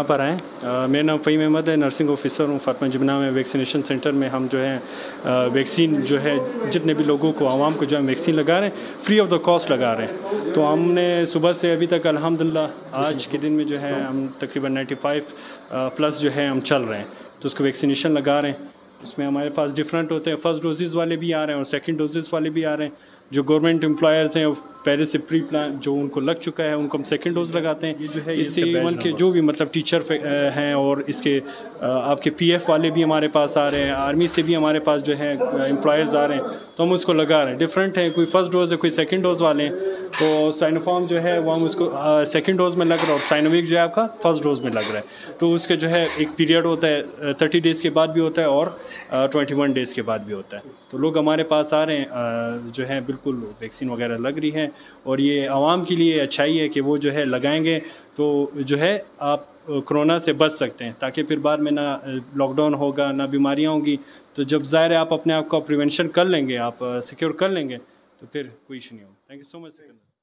पर आएँ। मेरा नाम फ़हीम अहमद है, नर्सिंग ऑफिसर हूँ फातिमा जिन्ना में। वैक्सीनेशन सेंटर में हम जो है वैक्सीन जो है जितने भी लोगों को आवाम को जो है वैक्सीन लगा रहे हैं, फ्री ऑफ द कॉस्ट लगा रहे हैं। तो हमने सुबह से अभी तक अल्हम्दुलिल्लाह आज के दिन में जो है हम तकरीबन 95 प्लस जो है हम चल रहे हैं, तो उसको वैक्सीनेशन लगा रहे हैं। उसमें हमारे पास डिफरेंट होते हैं, फर्स्ट डोजेज़ वाले भी आ रहे हैं और सेकंड डोजेज़ वाले भी आ रहे हैं। जो गवर्नमेंट एम्प्लॉयर्स हैं पहले से प्री प्लान जो उनको लग चुका है उनको हम सेकंड डोज लगाते हैं। ये जो है इससे इवन के जो भी मतलब टीचर हैं और इसके आपके पीएफ वाले भी हमारे पास आ रहे हैं, आर्मी से भी हमारे पास जो है एम्प्लॉयर्स आ रहे हैं, तो हम उसको लगा रहे हैं। डिफरेंट है, कोई फर्स्ट डोज है, कोई सेकंड डोज वाले हैं। तो साइनोफार्म जो है वो हम उसको सेकंड डोज में लग रहा है और साइनोविक जो है आपका फर्स्ट डोज में लग रहा है। तो उसके जो है एक पीरियड होता है 30 डेज़ के बाद भी होता है और 21 डेज़ के बाद भी होता है। तो लोग हमारे पास आ रहे हैं जो है बिल्कुल वैक्सीन वगैरह लग रही है और ये आवाम के लिए अच्छाई है कि वो जो है लगाएंगे तो जो है आप कोरोना से बच सकते हैं, ताकि फिर बाद में ना लॉकडाउन होगा ना बीमारियां होंगी। तो जब ज़ाहिर है आप अपने आप का प्रिवेंशन कर लेंगे, आप सिक्योर कर लेंगे, तो फिर कोई इशू नहीं होगा। Thank you so much.